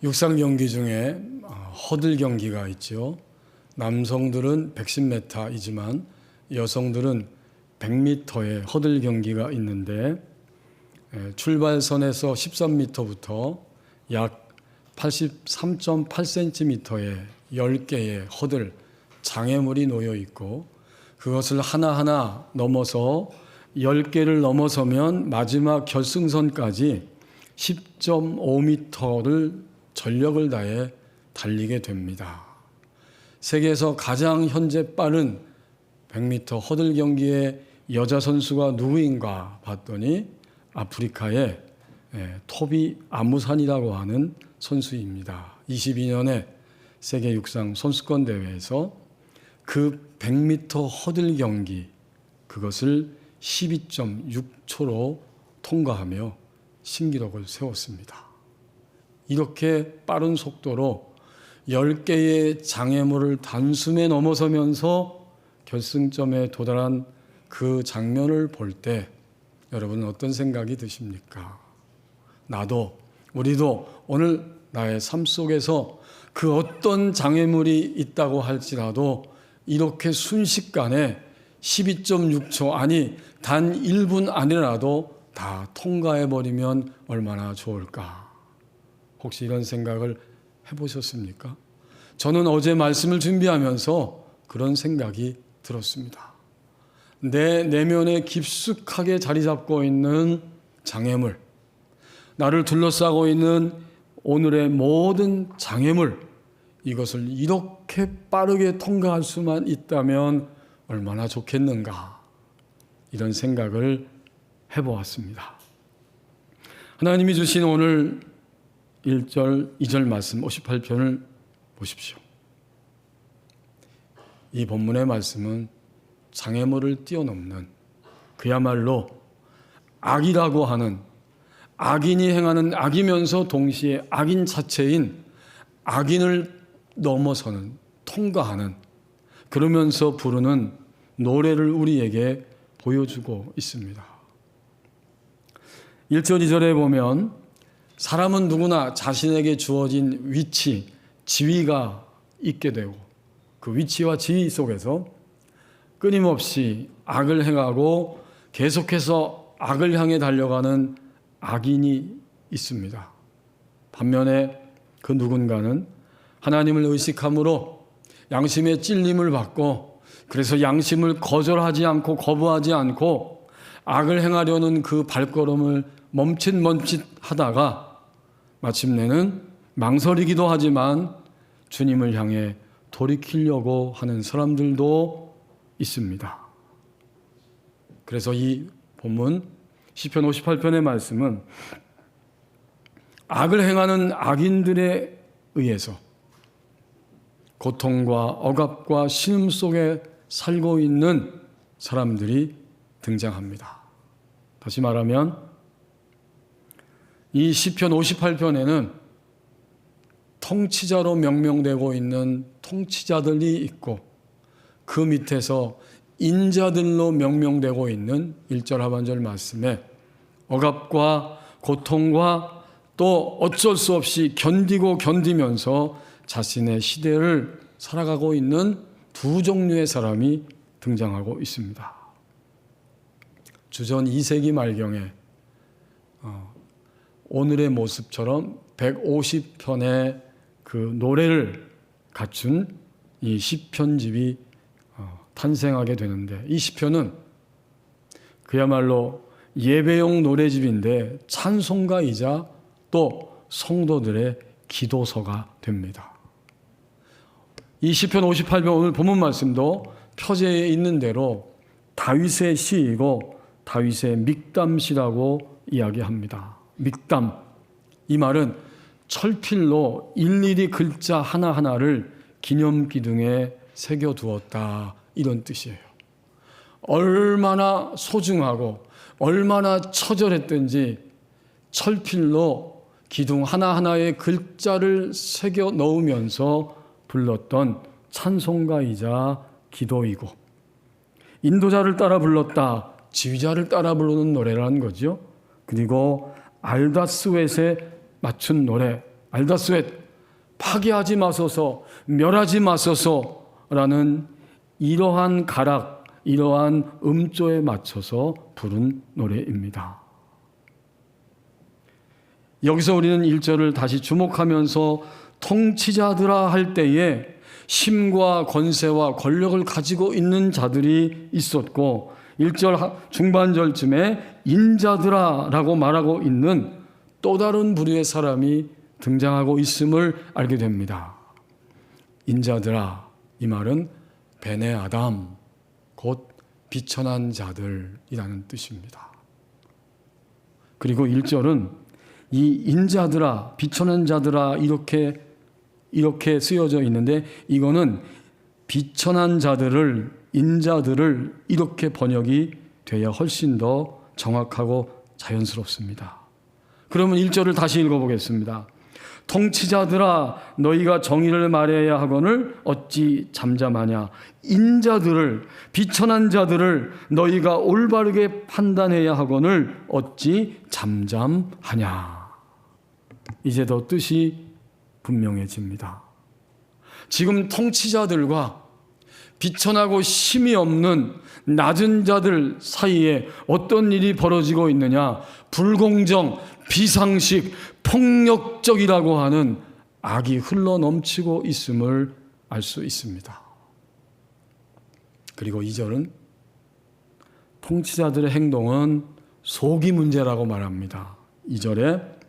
육상 경기 중에 허들 경기가 있죠. 남성들은 110m이지만 여성들은 100m의 허들 경기가 있는데 출발선에서 13m부터 약 83.8cm의 10개의 허들 장애물이 놓여 있고 그것을 하나하나 넘어서 10개를 넘어서면 마지막 결승선까지 10.5m를 전력을 다해 달리게 됩니다. 세계에서 가장 현재 빠른 100m 허들 경기의 여자 선수가 누구인가 봤더니 아프리카의 토비 아무산이라고 하는 선수입니다. 22년에 세계 육상 선수권 대회에서 그 100m 허들 경기 그것을 12.6초로 통과하며 신기록을 세웠습니다. 이렇게 빠른 속도로 10개의 장애물을 단숨에 넘어서면서 결승점에 도달한 그 장면을 볼 때 여러분은 어떤 생각이 드십니까? 나도 우리도 오늘 나의 삶 속에서 그 어떤 장애물이 있다고 할지라도 이렇게 순식간에 12.6초 아니 단 1분 안이라도 다 통과해버리면 얼마나 좋을까? 혹시 이런 생각을 해보셨습니까? 저는 어제 말씀을 준비하면서 그런 생각이 들었습니다. 내 내면에 깊숙하게 자리 잡고 있는 장애물, 나를 둘러싸고 있는 오늘의 모든 장애물, 이것을 이렇게 빠르게 통과할 수만 있다면 얼마나 좋겠는가, 이런 생각을 해보았습니다. 하나님이 주신 오늘 1절, 2절 말씀 58편을 보십시오. 이 본문의 말씀은 장애물을 뛰어넘는 그야말로 악이라고 하는 악인이 행하는 악이면서 동시에 악인 자체인 악인을 넘어서는 통과하는 그러면서 부르는 노래를 우리에게 보여주고 있습니다. 1절, 2절에 보면 사람은 누구나 자신에게 주어진 위치, 지위가 있게 되고 그 위치와 지위 속에서 끊임없이 악을 행하고 계속해서 악을 향해 달려가는 악인이 있습니다. 반면에 그 누군가는 하나님을 의식함으로 양심의 찔림을 받고 그래서 양심을 거절하지 않고 거부하지 않고 악을 행하려는 그 발걸음을 멈칫 하다가 마침내는 망설이기도 하지만 주님을 향해 돌이키려고 하는 사람들도 있습니다. 그래서 이 본문 시편 58편의 말씀은 악을 행하는 악인들에 의해서 고통과 억압과 신음 속에 살고 있는 사람들이 등장합니다. 다시 말하면 이 시편 58편에는 통치자로 명명되고 있는 통치자들이 있고 그 밑에서 인자들로 명명되고 있는 1절 하반절 말씀에 억압과 고통과 또 어쩔 수 없이 견디면서 자신의 시대를 살아가고 있는 두 종류의 사람이 등장하고 있습니다. 주전 2세기 말경에 오늘의 모습처럼 150편의 그 노래를 갖춘 이 시편집이 탄생하게 되는데 이 시편은 그야말로 예배용 노래집인데 찬송가이자 또 성도들의 기도서가 됩니다. 이 시편 58편 오늘 본문 말씀도 표제에 있는 대로 다윗의 시이고 다윗의 믹담시라고 이야기합니다. 믹담, 이 말은 철필로 일일이 글자 하나하나를 기념기둥에 새겨두었다, 이런 뜻이에요. 얼마나 소중하고 얼마나 처절했든지 철필로 기둥 하나하나에 글자를 새겨 넣으면서 불렀던 찬송가이자 기도이고 인도자를 따라 불렀다, 지휘자를 따라 부르는 노래라는 거죠. 그리고 알다스웻에 맞춘 노래, 알다스웻 파괴하지 마소서, 멸하지 마소서라는 이러한 가락, 이러한 음조에 맞춰서 부른 노래입니다. 여기서 우리는 1절을 다시 주목하면서 통치자들아 할 때에 힘과 권세와 권력을 가지고 있는 자들이 있었고 1절 중반절쯤에 인자들아 라고 말하고 있는 또 다른 부류의 사람이 등장하고 있음을 알게 됩니다. 인자들아, 이 말은 베네 아담, 곧 비천한 자들이라는 뜻입니다. 그리고 1절은 이 인자들아, 비천한 자들아 이렇게 쓰여져 있는데 이거는 비천한 자들을, 인자들을 이렇게 번역이 돼야 훨씬 더 정확하고 자연스럽습니다. 그러면 1절을 다시 읽어보겠습니다. 통치자들아 너희가 정의를 말해야 하거늘 어찌 잠잠하냐. 인자들을, 비천한 자들을 너희가 올바르게 판단해야 하거늘 어찌 잠잠하냐. 이제 더 뜻이 분명해집니다. 지금 통치자들과 비천하고 힘이 없는 낮은 자들 사이에 어떤 일이 벌어지고 있느냐. 불공정, 비상식, 폭력적이라고 하는 악이 흘러넘치고 있음을 알 수 있습니다. 그리고 2절은 통치자들의 행동은 속이 문제라고 말합니다. 2절에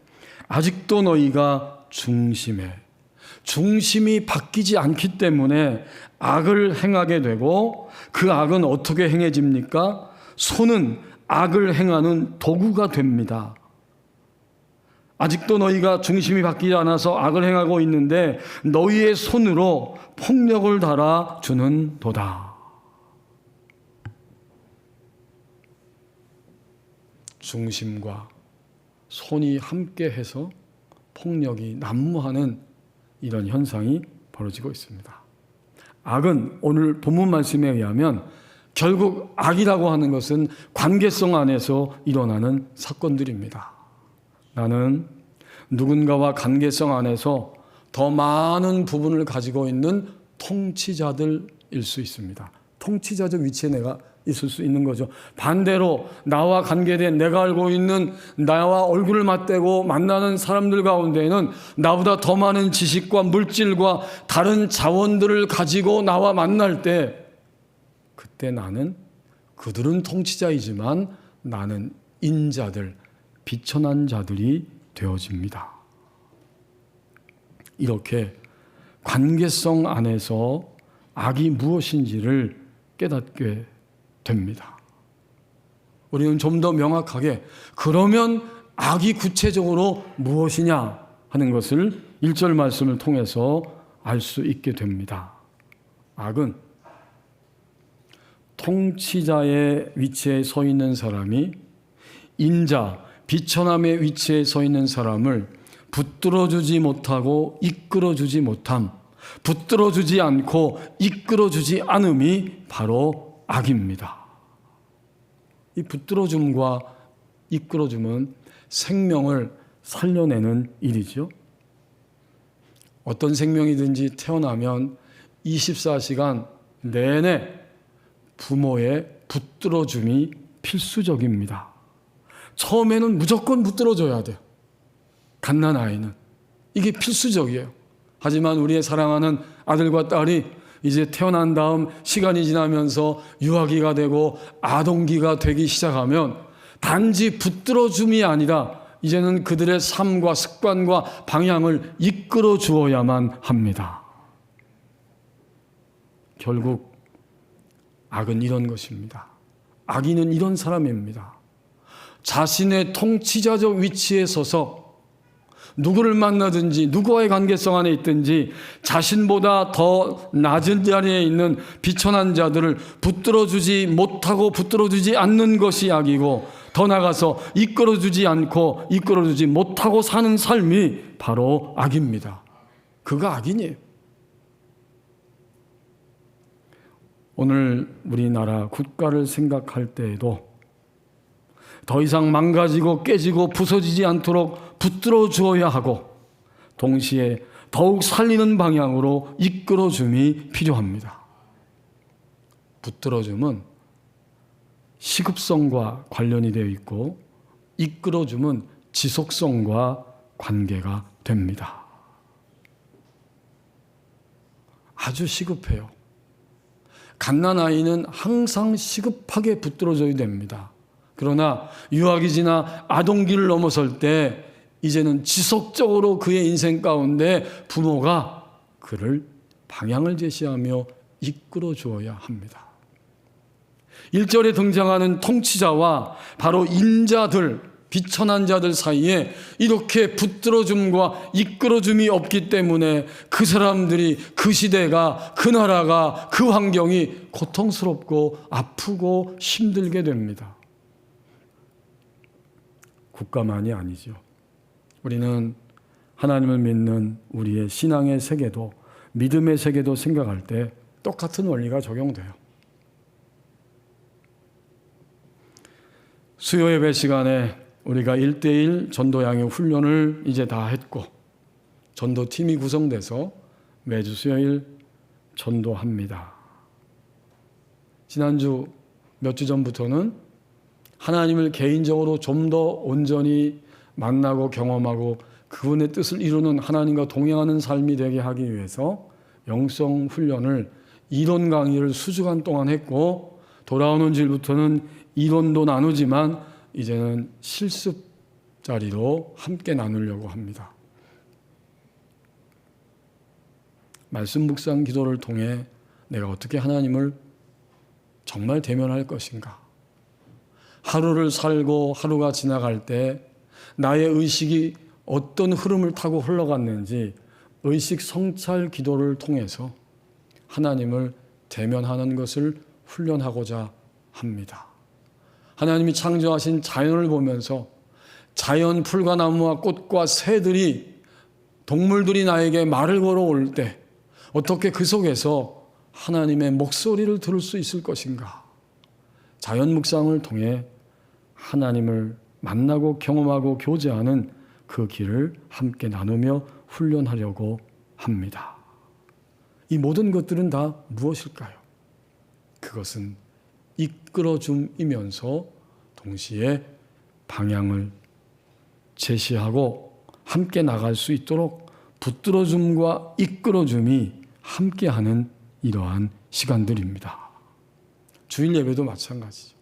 아직도 너희가 중심이 바뀌지 않기 때문에 악을 행하게 되고 그 악은 어떻게 행해집니까? 손은 악을 행하는 도구가 됩니다. 아직도 너희가 중심이 바뀌지 않아서 악을 행하고 있는데 너희의 손으로 폭력을 달아주는 도다. 중심과 손이 함께해서 폭력이 난무하는 이런 현상이 벌어지고 있습니다. 악은 오늘 본문 말씀에 의하면 결국 악이라고 하는 것은 관계성 안에서 일어나는 사건들입니다. 나는 누군가와 관계성 안에서 더 많은 부분을 가지고 있는 통치자들일 수 있습니다. 통치자적 위치에 내가 있을 수 있는 거죠. 반대로 나와 관계된 내가 알고 있는 나와 얼굴을 맞대고 만나는 사람들 가운데에는 나보다 더 많은 지식과 물질과 다른 자원들을 가지고 나와 만날 때 그때 나는 그들은 통치자이지만 나는 인자들, 비천한 자들이 되어집니다. 이렇게 관계성 안에서 악이 무엇인지를 깨닫게 됩니다. 우리는 좀 더 명확하게 그러면 악이 구체적으로 무엇이냐 하는 것을 1절 말씀을 통해서 알 수 있게 됩니다. 악은 통치자의 위치에 서 있는 사람이 인자, 비천함의 위치에 서 있는 사람을 붙들어주지 못하고 이끌어주지 못함, 붙들어주지 않고 이끌어주지 않음이 바로 악입니다. 이 붙들어줌과 이끌어줌은 생명을 살려내는 일이죠. 어떤 생명이든지 태어나면 24시간 내내 부모의 붙들어줌이 필수적입니다. 처음에는 무조건 붙들어줘야 돼요. 갓난아이는. 이게 필수적이에요. 하지만 우리의 사랑하는 아들과 딸이 이제 태어난 다음 시간이 지나면서 유아기가 되고 아동기가 되기 시작하면 단지 붙들어줌이 아니라 이제는 그들의 삶과 습관과 방향을 이끌어 주어야만 합니다. 결국 악은 이런 것입니다. 악인은 이런 사람입니다. 자신의 통치자적 위치에 서서 누구를 만나든지 누구와의 관계성 안에 있든지 자신보다 더 낮은 자리에 있는 비천한 자들을 붙들어주지 못하고 붙들어주지 않는 것이 악이고 더 나아가서 이끌어주지 않고 이끌어주지 못하고 사는 삶이 바로 악입니다. 그가 악인이에요. 오늘 우리나라 국가를 생각할 때에도 더 이상 망가지고 깨지고 부서지지 않도록 붙들어 주어야 하고 동시에 더욱 살리는 방향으로 이끌어줌이 필요합니다. 붙들어줌은 시급성과 관련이 되어 있고 이끌어줌은 지속성과 관계가 됩니다. 아주 시급해요. 갓난아이는 항상 시급하게 붙들어줘야 됩니다. 그러나 유아기 지나 아동기를 넘어설 때 이제는 지속적으로 그의 인생 가운데 부모가 그를 방향을 제시하며 이끌어 주어야 합니다. 1절에 등장하는 통치자와 바로 인자들, 비천한 자들 사이에 이렇게 붙들어줌과 이끌어줌이 없기 때문에 그 사람들이, 그 시대가, 그 나라가, 그 환경이 고통스럽고 아프고 힘들게 됩니다. 국가만이 아니죠. 우리는 하나님을 믿는 우리의 신앙의 세계도, 믿음의 세계도 생각할 때 똑같은 원리가 적용돼요. 수요 예배 시간에 우리가 1:1 전도 양육 훈련을 이제 다 했고 전도팀이 구성돼서 매주 수요일 전도합니다. 지난주 몇 주 전부터는 하나님을 개인적으로 좀 더 온전히 만나고 경험하고 그분의 뜻을 이루는 하나님과 동행하는 삶이 되게 하기 위해서 영성 훈련을 이론 강의를 수주간 동안 했고 돌아오는 주일부터는 이론도 나누지만 이제는 실습 자리로 함께 나누려고 합니다. 말씀 묵상 기도를 통해 내가 어떻게 하나님을 정말 대면할 것인가? 하루를 살고 하루가 지나갈 때 나의 의식이 어떤 흐름을 타고 흘러갔는지 의식 성찰 기도를 통해서 하나님을 대면하는 것을 훈련하고자 합니다. 하나님이 창조하신 자연을 보면서 자연 풀과 나무와 꽃과 새들이, 동물들이 나에게 말을 걸어올 때 어떻게 그 속에서 하나님의 목소리를 들을 수 있을 것인가? 자연 묵상을 통해 하나님을 만나고 경험하고 교제하는 그 길을 함께 나누며 훈련하려고 합니다. 이 모든 것들은 다 무엇일까요? 그것은 이끌어줌이면서 동시에 방향을 제시하고 함께 나갈 수 있도록 붙들어줌과 이끌어줌이 함께하는 이러한 시간들입니다. 주일 예배도 마찬가지죠.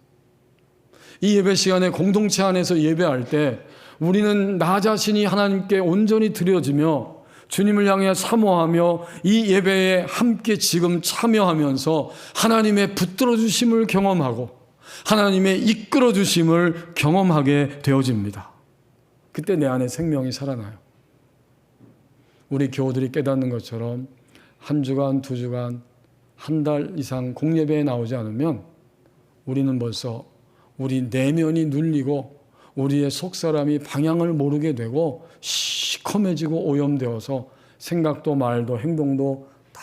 이 예배 시간에 공동체 안에서 예배할 때 우리는 나 자신이 하나님께 온전히 드려지며 주님을 향해 사모하며 이 예배에 함께 지금 참여하면서 하나님의 붙들어주심을 경험하고 하나님의 이끌어주심을 경험하게 되어집니다. 그때 내 안에 생명이 살아나요. 우리 교우들이 깨닫는 것처럼 한 주간, 두 주간, 한 달 이상 공예배에 나오지 않으면 우리는 벌써 우리 내면이 눌리고 우리의 속사람이 방향을 모르게 되고 시커매지고 오염되어서 생각도 말도 행동도 다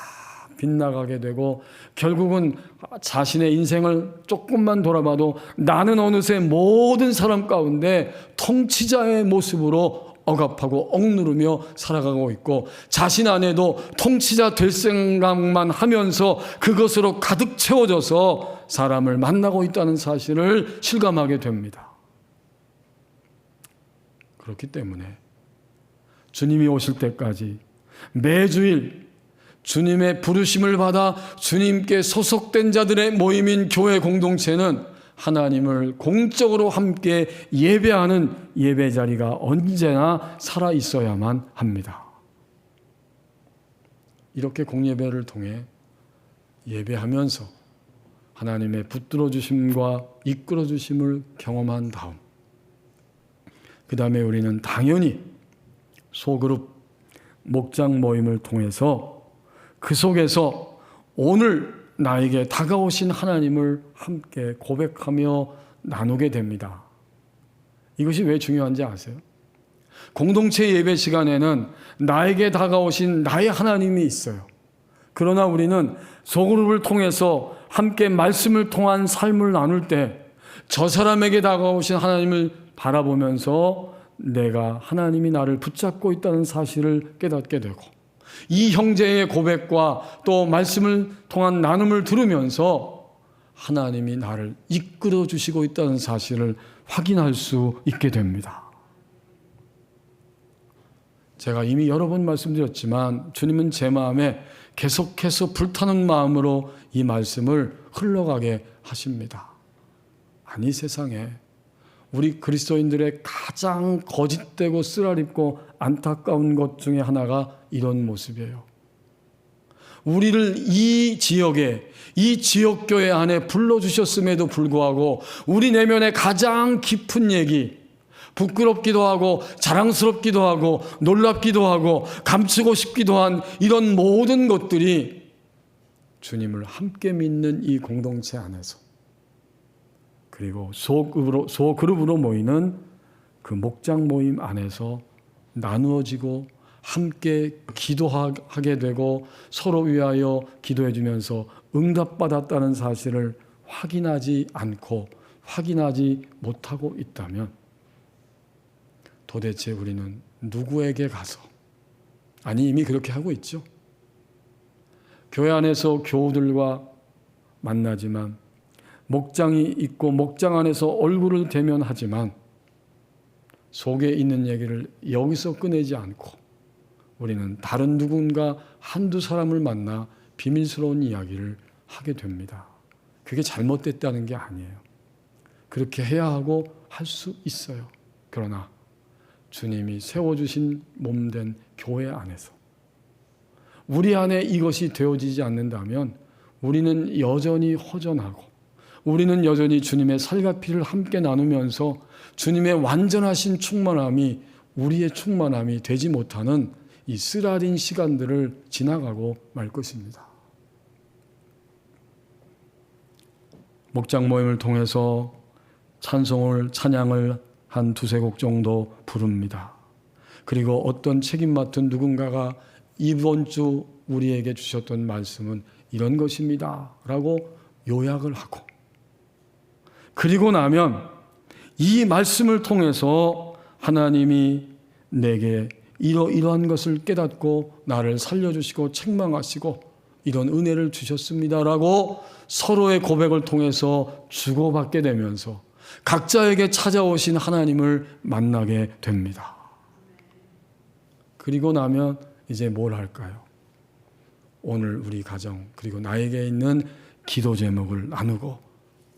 빗나가게 되고 결국은 자신의 인생을 조금만 돌아봐도 나는 어느새 모든 사람 가운데 통치자의 모습으로 억압하고 억누르며 살아가고 있고 자신 안에도 통치자 될 생각만 하면서 그것으로 가득 채워져서 사람을 만나고 있다는 사실을 실감하게 됩니다. 그렇기 때문에 주님이 오실 때까지 매주일 주님의 부르심을 받아 주님께 소속된 자들의 모임인 교회 공동체는 하나님을 공적으로 함께 예배하는 예배 자리가 언제나 살아 있어야만 합니다. 이렇게 공예배를 통해 예배하면서 하나님의 붙들어 주심과 이끌어 주심을 경험한 다음 그 다음에 우리는 당연히 소그룹 목장 모임을 통해서 그 속에서 오늘 나에게 다가오신 하나님을 함께 고백하며 나누게 됩니다. 이것이 왜 중요한지 아세요? 공동체 예배 시간에는 나에게 다가오신 나의 하나님이 있어요. 그러나 우리는 소그룹을 통해서 함께 말씀을 통한 삶을 나눌 때 저 사람에게 다가오신 하나님을 바라보면서 내가 하나님이 나를 붙잡고 있다는 사실을 깨닫게 되고, 이 형제의 고백과 또 말씀을 통한 나눔을 들으면서 하나님이 나를 이끌어 주시고 있다는 사실을 확인할 수 있게 됩니다. 제가 이미 여러 번 말씀드렸지만 주님은 제 마음에 계속해서 불타는 마음으로 이 말씀을 흘러가게 하십니다. 아니, 세상에 우리 그리스도인들의 가장 거짓되고 쓰라립고 안타까운 것 중에 하나가 이런 모습이에요. 우리를 이 지역에, 이 지역교회 안에 불러주셨음에도 불구하고 우리 내면의 가장 깊은 얘기, 부끄럽기도 하고 자랑스럽기도 하고 놀랍기도 하고 감추고 싶기도 한 이런 모든 것들이 주님을 함께 믿는 이 공동체 안에서, 그리고 소그룹으로 모이는 그 목장 모임 안에서 나누어지고 함께 기도하게 되고 서로 위하여 기도해 주면서 응답받았다는 사실을 확인하지 않고 확인하지 못하고 있다면 도대체 우리는 누구에게 가서, 아니 이미 그렇게 하고 있죠. 교회 안에서 교우들과 만나지만 목장이 있고 목장 안에서 얼굴을 대면하지만 속에 있는 얘기를 여기서 꺼내지 않고 우리는 다른 누군가 한두 사람을 만나 비밀스러운 이야기를 하게 됩니다. 그게 잘못됐다는 게 아니에요. 그렇게 해야 하고 할 수 있어요. 그러나 주님이 세워주신 몸된 교회 안에서 우리 안에 이것이 되어지지 않는다면 우리는 여전히 허전하고, 우리는 여전히 주님의 살과 피를 함께 나누면서 주님의 완전하신 충만함이 우리의 충만함이 되지 못하는 이 쓰라린 시간들을 지나가고 말 것입니다. 목장 모임을 통해서 찬양을 한 두세 곡 정도 부릅니다. 그리고 어떤 책임 맡은 누군가가 이번 주 우리에게 주셨던 말씀은 이런 것입니다 라고 요약을 하고, 그리고 나면 이 말씀을 통해서 하나님이 내게 이러한 것을 깨닫고 나를 살려주시고 책망하시고 이런 은혜를 주셨습니다라고 서로의 고백을 통해서 주고받게 되면서 각자에게 찾아오신 하나님을 만나게 됩니다. 그리고 나면 이제 뭘 할까요? 오늘 우리 가정 그리고 나에게 있는 기도 제목을 나누고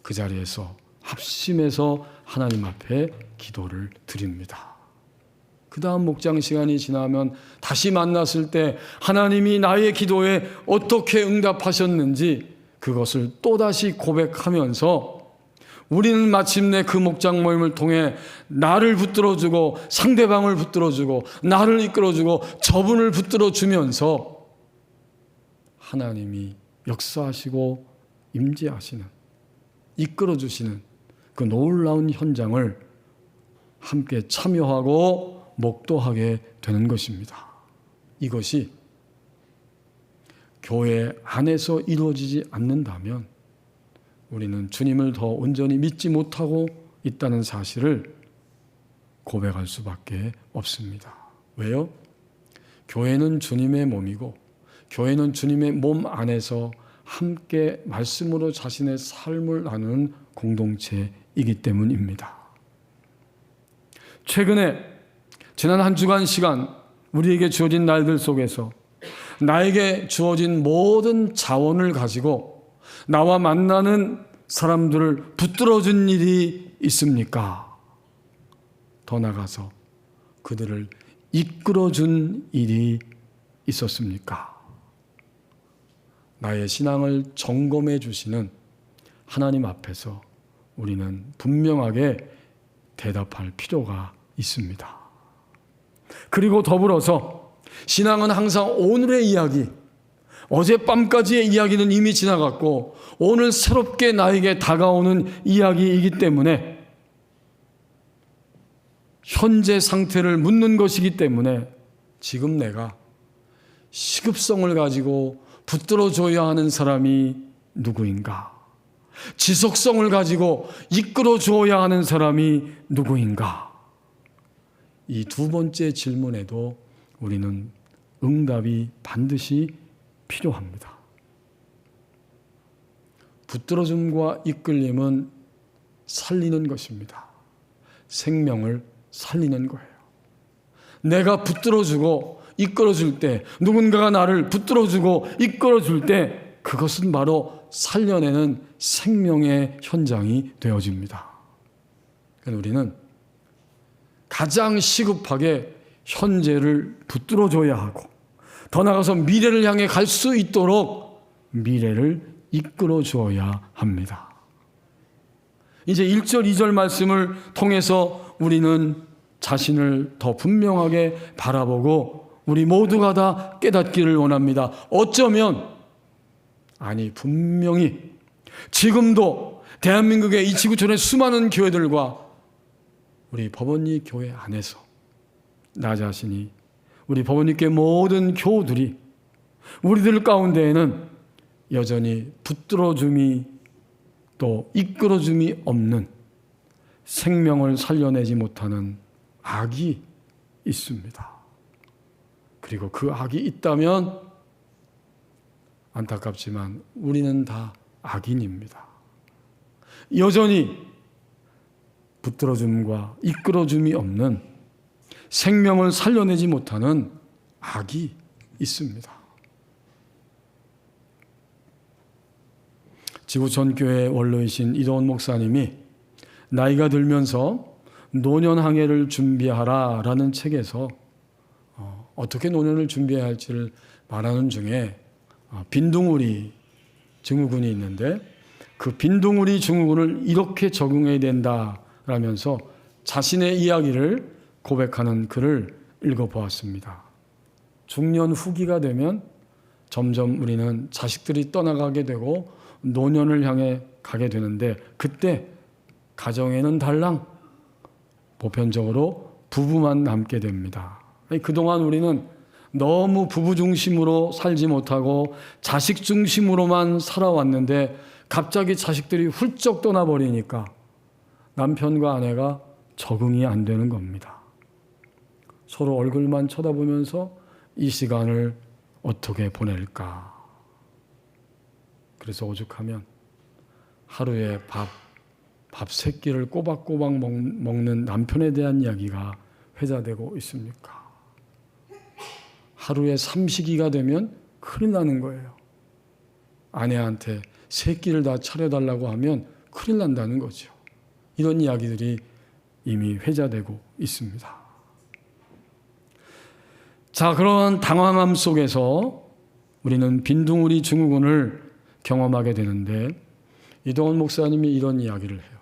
그 자리에서 합심해서 하나님 앞에 기도를 드립니다. 그 다음 목장 시간이 지나면 다시 만났을 때 하나님이 나의 기도에 어떻게 응답하셨는지 그것을 또다시 고백하면서 우리는 마침내 그 목장 모임을 통해 나를 붙들어주고 상대방을 붙들어주고 나를 이끌어주고 저분을 붙들어주면서 하나님이 역사하시고 임재하시는, 이끌어주시는 그 놀라운 현장을 함께 참여하고 목도하게 되는 것입니다. 이것이 교회 안에서 이루어지지 않는다면 우리는 주님을 더 온전히 믿지 못하고 있다는 사실을 고백할 수밖에 없습니다. 왜요? 교회는 주님의 몸이고 교회는 주님의 몸 안에서 함께 말씀으로 자신의 삶을 나누는 공동체이기 때문입니다. 최근에 지난 한 주간 시간 우리에게 주어진 날들 속에서 나에게 주어진 모든 자원을 가지고 나와 만나는 사람들을 붙들어준 일이 있습니까? 더 나아가서 그들을 이끌어준 일이 있었습니까? 나의 신앙을 점검해 주시는 하나님 앞에서 우리는 분명하게 대답할 필요가 있습니다. 그리고 더불어서 신앙은 항상 오늘의 이야기, 어젯밤까지의 이야기는 이미 지나갔고 오늘 새롭게 나에게 다가오는 이야기이기 때문에 현재 상태를 묻는 것이기 때문에 지금 내가 시급성을 가지고 붙들어줘야 하는 사람이 누구인가? 지속성을 가지고 이끌어줘야 하는 사람이 누구인가? 이 두 번째 질문에도 우리는 응답이 반드시 필요합니다. 붙들어줌과 이끌림은 살리는 것입니다. 생명을 살리는 거예요. 내가 붙들어주고 이끌어줄 때, 누군가가 나를 붙들어주고 이끌어줄 때 그것은 바로 살려내는 생명의 현장이 되어집니다. 그래서 우리는 가장 시급하게 현재를 붙들어줘야 하고, 더 나아가서 미래를 향해 갈 수 있도록 미래를 이끌어 주어야 합니다. 이제 1절, 2절 말씀을 통해서 우리는 자신을 더 분명하게 바라보고 우리 모두가 다 깨닫기를 원합니다. 어쩌면, 아니 분명히 지금도 대한민국의 이 지구촌의 수많은 교회들과 우리 법원리 교회 안에서 나 자신이, 우리 법원리교회 모든 교우들이 우리들 가운데에는 여전히 붙들어줌이 또 이끌어줌이 없는, 생명을 살려내지 못하는 악이 있습니다. 그리고 그 악이 있다면 안타깝지만 우리는 다 악인입니다. 여전히 붙들어줌과 이끌어줌이 없는, 생명을 살려내지 못하는 악이 있습니다. 지구촌교회 원로이신 이동원 목사님이 나이가 들면서 노년항해를 준비하라 라는 책에서 어떻게 노년을 준비해야 할지를 말하는 중에 빈둥우리 증후군이 있는데, 그 빈둥우리 증후군을 이렇게 적응해야 된다라면서 자신의 이야기를 고백하는 글을 읽어보았습니다. 중년 후기가 되면 점점 우리는 자식들이 떠나가게 되고 노년을 향해 가게 되는데, 그때 가정에는 달랑 보편적으로 부부만 남게 됩니다. 그동안 우리는 너무 부부 중심으로 살지 못하고 자식 중심으로만 살아왔는데, 갑자기 자식들이 훌쩍 떠나버리니까 남편과 아내가 적응이 안 되는 겁니다. 서로 얼굴만 쳐다보면서 이 시간을 어떻게 보낼까. 그래서 오죽하면 하루에 밥 3끼를 꼬박꼬박 먹는 남편에 대한 이야기가 회자되고 있습니까? 하루에 3식이가 되면 큰일 나는 거예요. 아내한테 3끼를 다 차려달라고 하면 큰일 난다는 거죠. 이런 이야기들이 이미 회자되고 있습니다. 자, 그런 당황함 속에서 우리는 빈둥우리 증후군을 경험하게 되는데, 이동원 목사님이 이런 이야기를 해요.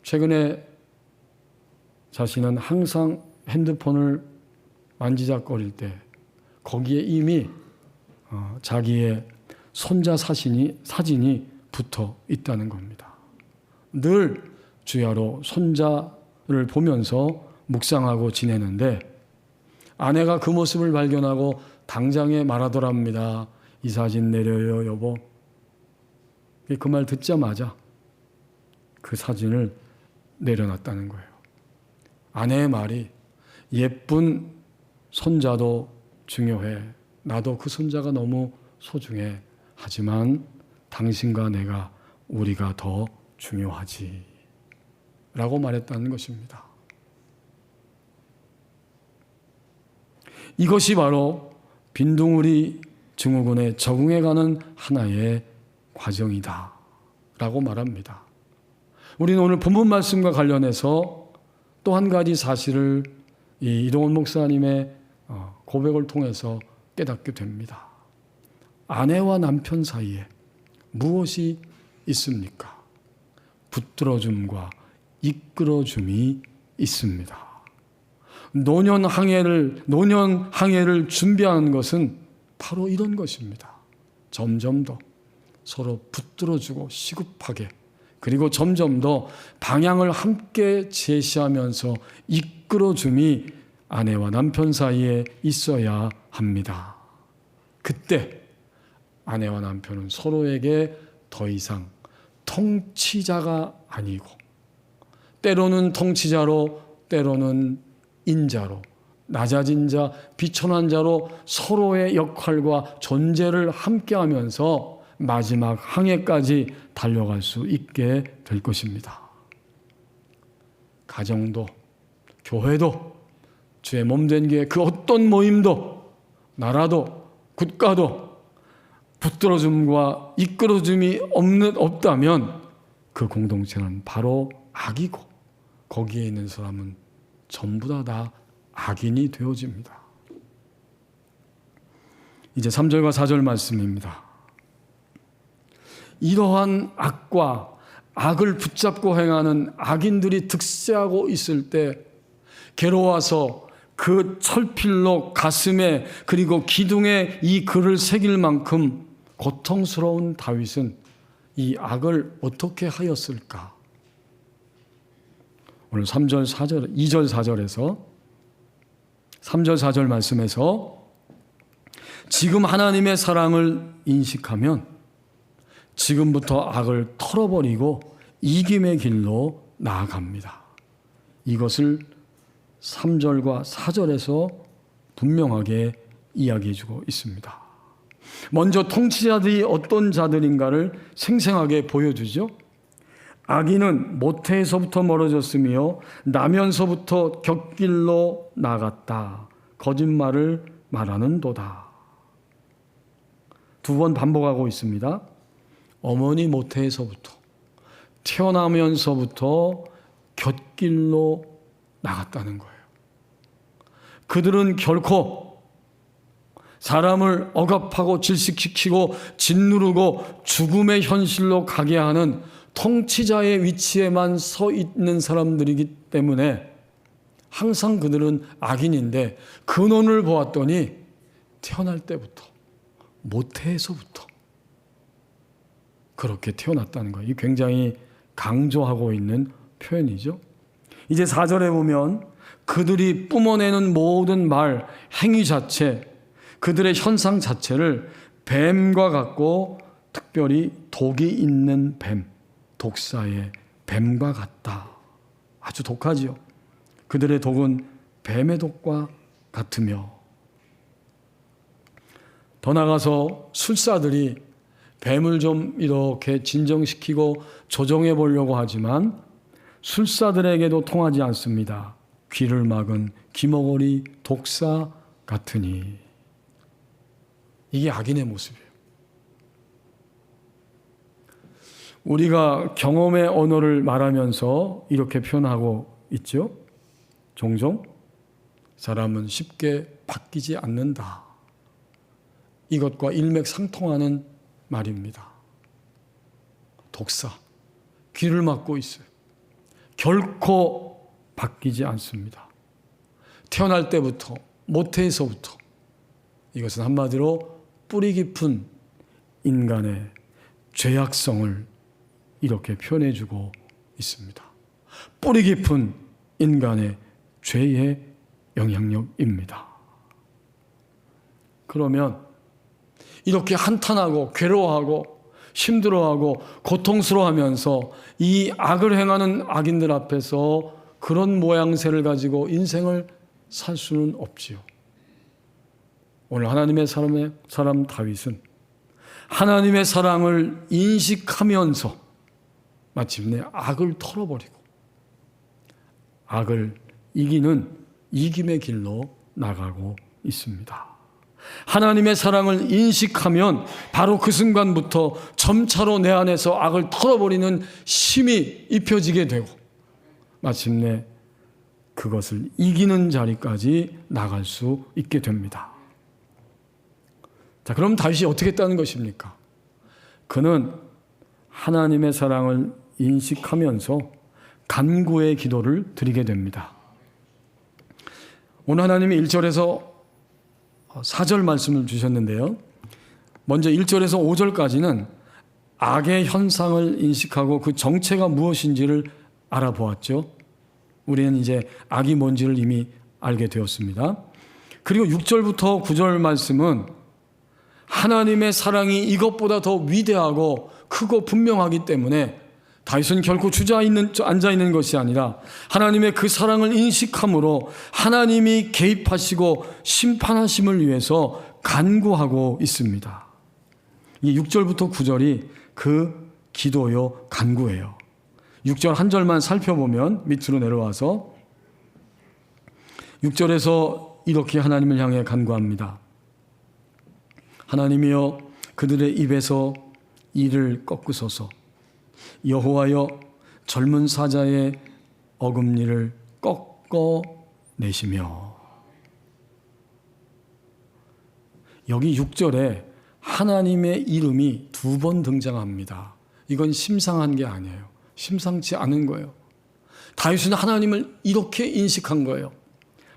최근에 자신은 항상 핸드폰을 만지작거릴 때 거기에 이미 자기의 손자 사진이 붙어 있다는 겁니다. 늘 주야로 손자를 보면서 묵상하고 지내는데, 아내가 그 모습을 발견하고 당장에 말하더랍니다. 이 사진 내려요, 여보. 그 말 듣자마자 그 사진을 내려놨다는 거예요. 아내의 말이, 예쁜 손자도 중요해. 나도 그 손자가 너무 소중해. 하지만 당신과 내가, 우리가 더 중요하지. 라고 말했다는 것입니다. 이것이 바로 빈둥우리 증후군에 적응해가는 하나의 과정이다 라고 말합니다. 우리는 오늘 본문 말씀과 관련해서 또 한 가지 사실을 이 이동원 목사님의 고백을 통해서 깨닫게 됩니다. 아내와 남편 사이에 무엇이 있습니까? 붙들어줌과 이끌어줌이 있습니다. 노년 항해를 준비하는 것은 바로 이런 것입니다. 점점 더 서로 붙들어주고 시급하게, 그리고 점점 더 방향을 함께 제시하면서 이끌어줌이 아내와 남편 사이에 있어야 합니다. 그때 아내와 남편은 서로에게 더 이상 통치자가 아니고, 때로는 통치자로, 때로는 인자로, 낮아진 자, 비천한 자로 서로의 역할과 존재를 함께하면서 마지막 항해까지 달려갈 수 있게 될 것입니다. 가정도, 교회도, 주의 몸된 교회 그 어떤 모임도, 나라도, 국가도 붙들어줌과 이끌어줌이 없다면 그 공동체는 바로 악이고 거기에 있는 사람은 전부 다 악인이 되어집니다. 이제 3절과 4절 말씀입니다. 이러한 악과 악을 붙잡고 행하는 악인들이 득세하고 있을 때 괴로워서 그 철필로 가슴에 그리고 기둥에 이 글을 새길 만큼 고통스러운 다윗은 이 악을 어떻게 하였을까? 오늘 3절, 4절, 2절, 4절에서 3절, 4절 말씀에서 지금 하나님의 사랑을 인식하면 지금부터 악을 털어버리고 이김의 길로 나아갑니다. 이것을 3절과 4절에서 분명하게 이야기해 주고 있습니다. 먼저 통치자들이 어떤 자들인가를 생생하게 보여주죠. 악인은 모태에서부터 멀어졌으며 나면서부터 곁길로 나갔다. 거짓말을 말하는도다. 두 번 반복하고 있습니다. 어머니 모태에서부터 태어나면서부터 곁길로 나갔다는 거예요. 그들은 결코 사람을 억압하고 질식시키고 짓누르고 죽음의 현실로 가게 하는 통치자의 위치에만 서 있는 사람들이기 때문에 항상 그들은 악인인데 근원을 보았더니 태어날 때부터 모태에서부터 그렇게 태어났다는 거예요. 이 굉장히 강조하고 있는 표현이죠. 이제 4절에 보면 그들이 뿜어내는 모든 말, 행위 자체, 그들의 현상 자체를 뱀과 같고 특별히 독이 있는 뱀, 독사의 뱀과 같다. 아주 독하지요. 그들의 독은 뱀의 독과 같으며 더 나아가서 술사들이 뱀을 좀 이렇게 진정시키고 조정해 보려고 하지만 술사들에게도 통하지 않습니다. 귀를 막은 귀머거리 독사 같으니. 이게 악인의 모습이에요. 우리가 경험의 언어를 말하면서 이렇게 표현하고 있죠. 종종 사람은 쉽게 바뀌지 않는다. 이것과 일맥상통하는 말입니다. 독사, 귀를 막고 있어요. 결코 바뀌지 않습니다. 태어날 때부터, 모태에서부터 이것은 한마디로 뿌리 깊은 인간의 죄악성을 이렇게 표현해주고 있습니다. 뿌리 깊은 인간의 죄의 영향력입니다. 그러면 이렇게 한탄하고 괴로워하고 힘들어하고 고통스러워하면서 이 악을 행하는 악인들 앞에서 그런 모양새를 가지고 인생을 살 수는 없지요. 오늘 하나님의 사람 다윗은 하나님의 사랑을 인식하면서 마침내 악을 털어버리고 악을 이기는 이김의 길로 나가고 있습니다. 하나님의 사랑을 인식하면 바로 그 순간부터 점차로 내 안에서 악을 털어버리는 힘이 입혀지게 되고 마침내 그것을 이기는 자리까지 나갈 수 있게 됩니다. 자, 그럼 다윗이 어떻게 했다는 것입니까? 그는 하나님의 사랑을 인식하면서 간구의 기도를 드리게 됩니다. 오늘 하나님이 1절에서 4절 말씀을 주셨는데요. 먼저 1절에서 5절까지는 악의 현상을 인식하고 그 정체가 무엇인지를 알아보았죠. 우리는 이제 악이 뭔지를 이미 알게 되었습니다. 그리고 6절부터 9절 말씀은 하나님의 사랑이 이것보다 더 위대하고 크고 분명하기 때문에 다윗은 결코 앉아 있는 것이 아니라 하나님의 그 사랑을 인식함으로 하나님이 개입하시고 심판하심을 위해서 간구하고 있습니다. 이 6절부터 9절이 그 기도요 간구예요. 6절 한 절만 살펴보면 밑으로 내려와서 6절에서 이렇게 하나님을 향해 간구합니다. 하나님이여 그들의 입에서 이를 꺾으소서. 여호와여 젊은 사자의 어금니를 꺾어내시며. 여기 6절에 하나님의 이름이 2번 등장합니다. 이건 심상한 게 아니에요. 심상치 않은 거예요. 다윗은 하나님을 이렇게 인식한 거예요.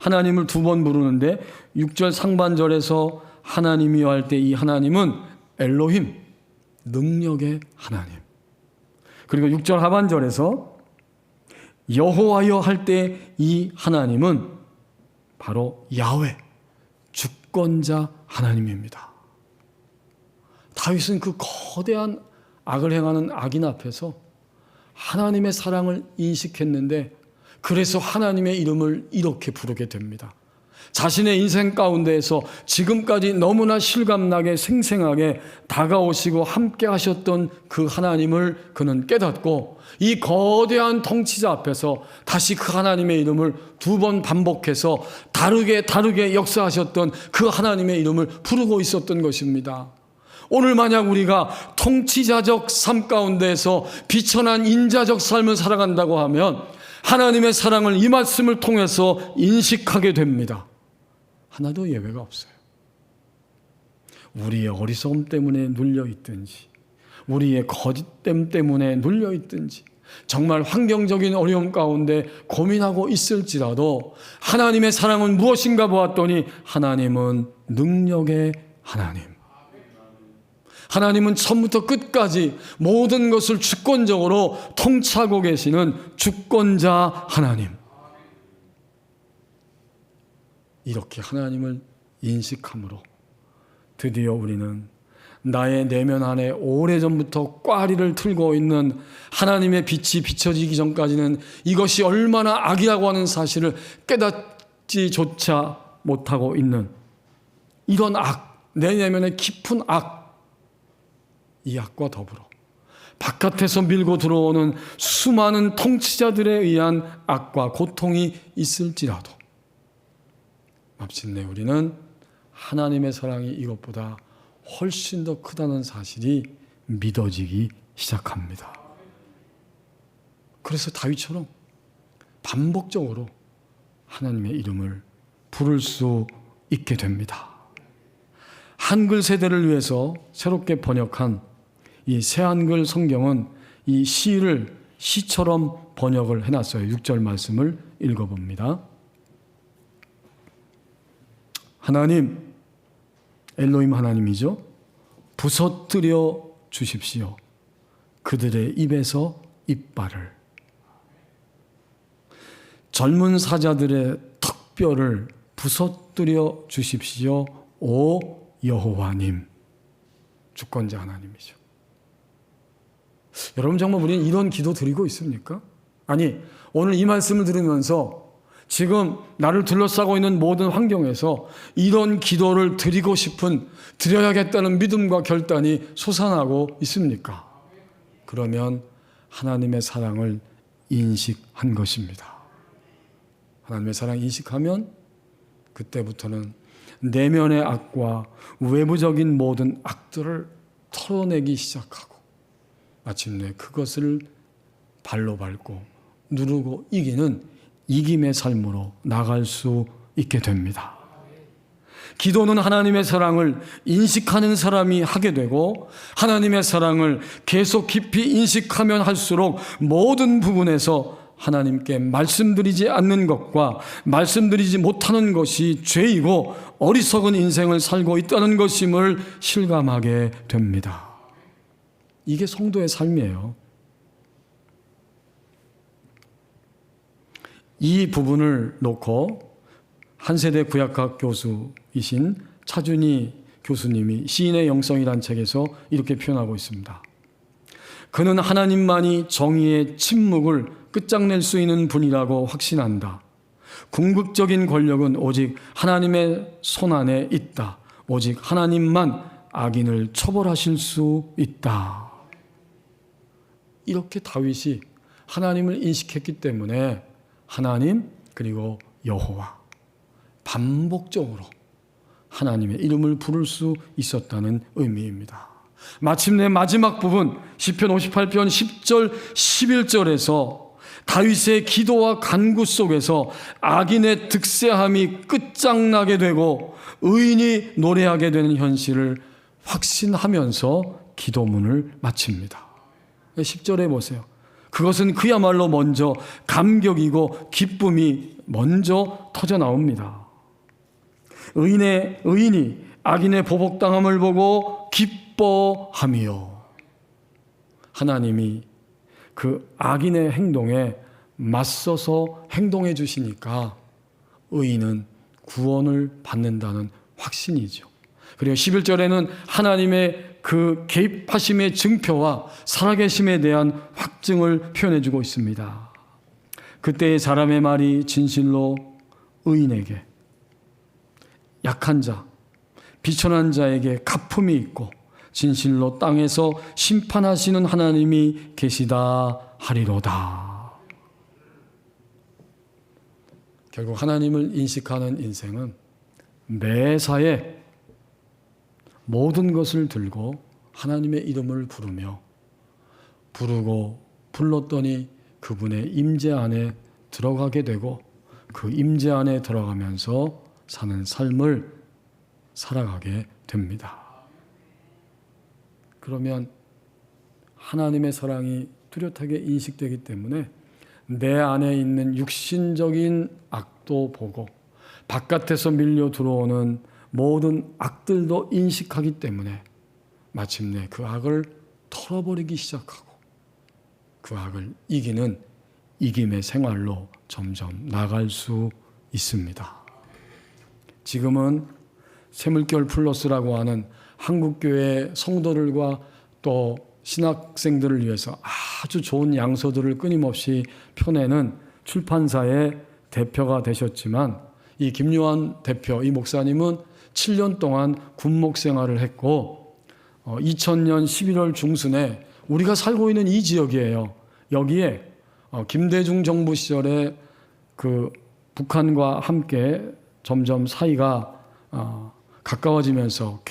하나님을 2번 부르는데 6절 상반절에서 하나님이여 할 때 이 하나님은 엘로힘, 능력의 하나님. 그리고 6절 하반절에서 여호와여 할 때 이 하나님은 바로 야훼, 주권자 하나님입니다. 다윗은 그 거대한 악을 행하는 악인 앞에서 하나님의 사랑을 인식했는데 그래서 하나님의 이름을 이렇게 부르게 됩니다. 자신의 인생 가운데에서 지금까지 너무나 실감나게 생생하게 다가오시고 함께 하셨던 그 하나님을 그는 깨닫고 이 거대한 통치자 앞에서 다시 그 하나님의 이름을 2번 반복해서 다르게 역사하셨던 그 하나님의 이름을 부르고 있었던 것입니다. 오늘 만약 우리가 통치자적 삶 가운데에서 비천한 인자적 삶을 살아간다고 하면 하나님의 사랑을 이 말씀을 통해서 인식하게 됩니다. 하나도 예외가 없어요. 우리의 어리석음 때문에 눌려있든지 우리의 거짓됨 때문에 눌려있든지 정말 환경적인 어려움 가운데 고민하고 있을지라도 하나님의 사랑은 무엇인가 보았더니 하나님은 능력의 하나님. 하나님은 처음부터 끝까지 모든 것을 주권적으로 통치하고 계시는 주권자 하나님. 이렇게 하나님을 인식함으로 드디어 우리는 나의 내면 안에 오래전부터 꽈리를 틀고 있는 하나님의 빛이 비춰지기 전까지는 이것이 얼마나 악이라고 하는 사실을 깨닫지조차 못하고 있는 이런 악, 내 내면의 깊은 악, 이 악과 더불어 바깥에서 밀고 들어오는 수많은 통치자들에 의한 악과 고통이 있을지라도 마침내 우리는 하나님의 사랑이 이것보다 훨씬 더 크다는 사실이 믿어지기 시작합니다. 그래서 다윗처럼 반복적으로 하나님의 이름을 부를 수 있게 됩니다. 한글 세대를 위해서 새롭게 번역한 이 새한글 성경은 이 시를 시처럼 번역을 해놨어요. 6절 말씀을 읽어봅니다. 하나님, 엘로힘 하나님이죠. 부서뜨려 주십시오. 그들의 입에서 이빨을. 젊은 사자들의 턱뼈를 부서뜨려 주십시오. 오 여호와님. 주권자 하나님이죠. 여러분 정말 우리는 이런 기도 드리고 있습니까? 아니, 오늘 이 말씀을 들으면서 지금 나를 둘러싸고 있는 모든 환경에서 이런 기도를 드리고 싶은, 드려야겠다는 믿음과 결단이 솟아나고 있습니까? 그러면 하나님의 사랑을 인식한 것입니다. 하나님의 사랑 인식하면 그때부터는 내면의 악과 외부적인 모든 악들을 털어내기 시작하고 마침내 그것을 발로 밟고 누르고 이기는 이김의 삶으로 나갈 수 있게 됩니다. 기도는 하나님의 사랑을 인식하는 사람이 하게 되고 하나님의 사랑을 계속 깊이 인식하면 할수록 모든 부분에서 하나님께 말씀드리지 않는 것과 말씀드리지 못하는 것이 죄이고 어리석은 인생을 살고 있다는 것임을 실감하게 됩니다. 이게 성도의 삶이에요. 이 부분을 놓고 한 세대 구약학 교수이신 차준희 교수님이 시인의 영성이라는 책에서 이렇게 표현하고 있습니다. 그는 하나님만이 정의의 침묵을 끝장낼 수 있는 분이라고 확신한다. 궁극적인 권력은 오직 하나님의 손안에 있다. 오직 하나님만 악인을 처벌하실 수 있다. 이렇게 다윗이 하나님을 인식했기 때문에 하나님 그리고 여호와 반복적으로 하나님의 이름을 부를 수 있었다는 의미입니다. 마침내 마지막 부분 시편 58편 10절 11절에서 다윗의 기도와 간구 속에서 악인의 득세함이 끝장나게 되고 의인이 노래하게 되는 현실을 확신하면서 기도문을 마칩니다. 10절에 보세요. 그것은 그야말로 먼저 감격이고 기쁨이 먼저 터져 나옵니다. 의인이 악인의 보복당함을 보고 기뻐하며 하나님이 그 악인의 행동에 맞서서 행동해 주시니까 의인은 구원을 받는다는 확신이죠. 그리고 11절에는 하나님의 그 개입하심의 증표와 살아계심에 대한 확증을 표현해 주고 있습니다. 그때의 사람의 말이 진실로 의인에게, 약한 자, 비천한 자에게 가품이 있고 진실로 땅에서 심판하시는 하나님이 계시다 하리로다. 결국 하나님을 인식하는 인생은 매사에 모든 것을 들고 하나님의 이름을 부르고 불렀더니 그분의 임재 안에 들어가게 되고 그 임재 안에 들어가면서 사는 삶을 살아가게 됩니다. 그러면 하나님의 사랑이 뚜렷하게 인식되기 때문에 내 안에 있는 육신적인 악도 보고 바깥에서 밀려 들어오는 모든 악들도 인식하기 때문에 마침내 그 악을 털어버리기 시작하고 그 악을 이기는 이김의 생활로 점점 나갈 수 있습니다. 지금은 샘물결 플러스라고 하는 한국교회 성도들과 또 신학생들을 위해서 아주 좋은 양서들을 끊임없이 펴내는 출판사의 대표가 되셨지만 이 김요한 대표, 이 목사님은 7년 동안 군목 생활을 했고 2000년 11월 중순에 우리가 살고 있는 이 지역이에요. 여기에 김대중 정부 시절에 그 북한과 함께 점점 사이가 가까워지면서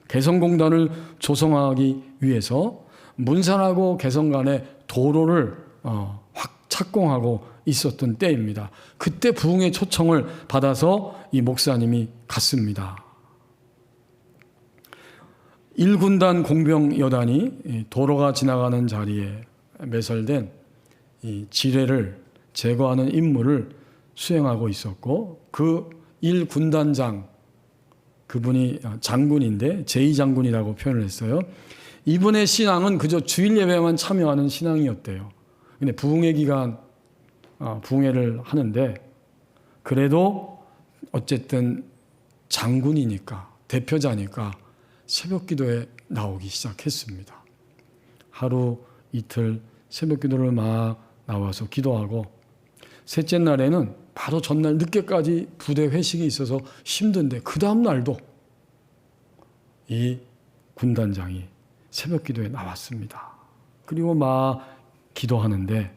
개성공단을 조성하기 위해서 문산하고 개성 간의 도로를 확 착공하고 있었던 때입니다. 그때 부흥의 초청을 받아서 이 목사님이 갔습니다. 1군단 공병 여단이 도로가 지나가는 자리에 매설된 이 지뢰를 제거하는 임무를 수행하고 있었고 그 1군단장 그분이 장군인데 제2장군이라고 표현을 했어요. 이분의 신앙은 그저 주일 예배만 참여하는 신앙이었대요. 근데 부흥회 기간 부흥회를 하는데 그래도 어쨌든 장군이니까 대표자니까 새벽 기도에 나오기 시작했습니다. 하루 이틀 새벽 기도를 막 나와서 기도하고 셋째 날에는 바로 전날 늦게까지 부대 회식이 있어서 힘든데 그 다음 날도 이 군단장이 새벽 기도에 나왔습니다. 그리고 막 기도하는데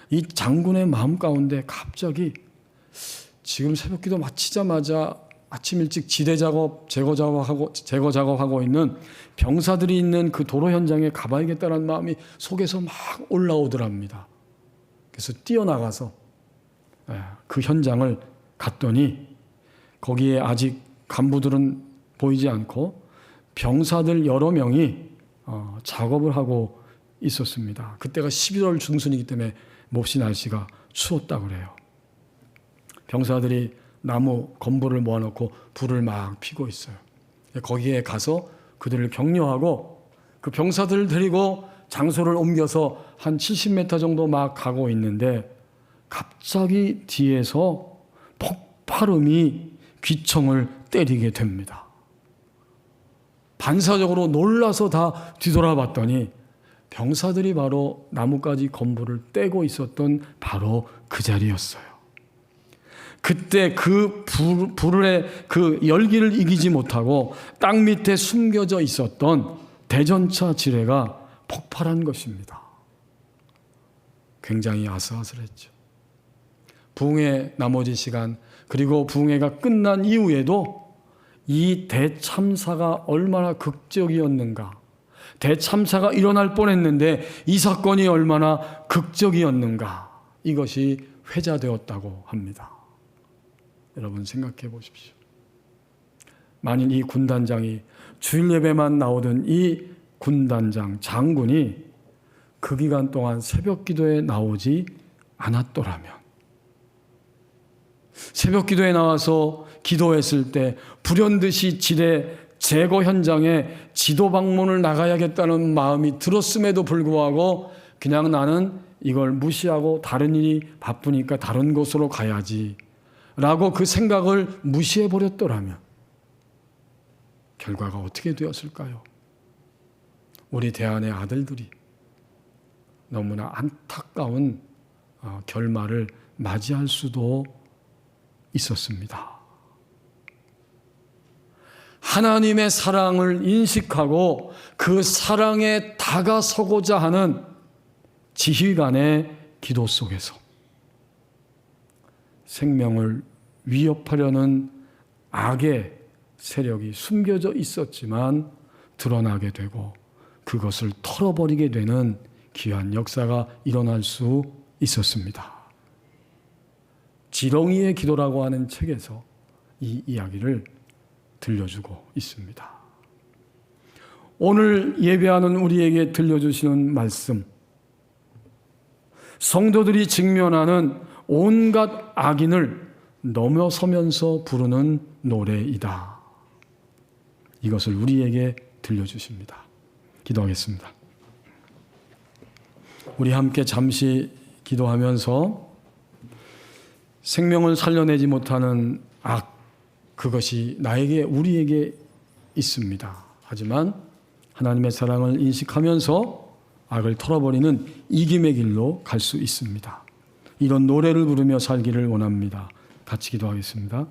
이 장군의 마음 가운데 갑자기 지금 새벽 기도 마치자마자 아침 일찍 지대 작업, 제거 작업하고 있는 병사들이 있는 그 도로 현장에 가봐야겠다는 마음이 속에서 막 올라오더랍니다. 그래서 뛰어나가서 그 현장을 갔더니 거기에 아직 간부들은 보이지 않고 병사들 여러 명이 작업을 하고 있었습니다. 그때가 11월 중순이기 때문에 몹시 날씨가 추웠다 그래요. 병사들이 나무 건보를 모아놓고 불을 막 피고 있어요. 거기에 가서 그들을 격려하고 그 병사들을 데리고 장소를 옮겨서 한 70m 정도 막 가고 있는데 갑자기 뒤에서 폭발음이 귀청을 때리게 됩니다. 반사적으로 놀라서 다 뒤돌아봤더니 병사들이 바로 나뭇가지 건부를 떼고 있었던 바로 그 자리였어요. 그때 그 불의 그 열기를 이기지 못하고 땅 밑에 숨겨져 있었던 대전차 지뢰가 폭발한 것입니다. 굉장히 아슬아슬했죠. 부흥회 나머지 시간, 그리고 부흥회가 끝난 이후에도 이 대참사가 얼마나 극적이었는가, 대참사가 일어날 뻔했는데 이 사건이 얼마나 극적이었는가, 이것이 회자되었다고 합니다. 여러분 생각해 보십시오. 만일 이 군단장이 주일 예배만 나오던 이 군단장, 장군이 그 기간 동안 새벽 기도에 나오지 않았더라면, 새벽 기도에 나와서 기도했을 때 불현듯이 지뢰 제거 현장에 지도 방문을 나가야겠다는 마음이 들었음에도 불구하고 그냥 나는 이걸 무시하고 다른 일이 바쁘니까 다른 곳으로 가야지 라고 그 생각을 무시해 버렸더라면 결과가 어떻게 되었을까요? 우리 대안의 아들들이 너무나 안타까운 결말을 맞이할 수도 있었습니다. 하나님의 사랑을 인식하고 그 사랑에 다가서고자 하는 지휘관의 기도 속에서 생명을 위협하려는 악의 세력이 숨겨져 있었지만 드러나게 되고 그것을 털어버리게 되는 귀한 역사가 일어날 수 있었습니다. 지렁이의 기도라고 하는 책에서 이 이야기를 들려주고 있습니다. 오늘 예배하는 우리에게 들려주시는 말씀, 성도들이 직면하는 온갖 악인을 넘어서면서 부르는 노래이다. 이것을 우리에게 들려주십니다. 기도하겠습니다. 우리 함께 잠시 기도하면서 생명을 살려내지 못하는 악, 그것이 나에게, 우리에게 있습니다. 하지만 하나님의 사랑을 인식하면서 악을 털어버리는 이김의 길로 갈 수 있습니다. 이런 노래를 부르며 살기를 원합니다. 같이 기도하겠습니다.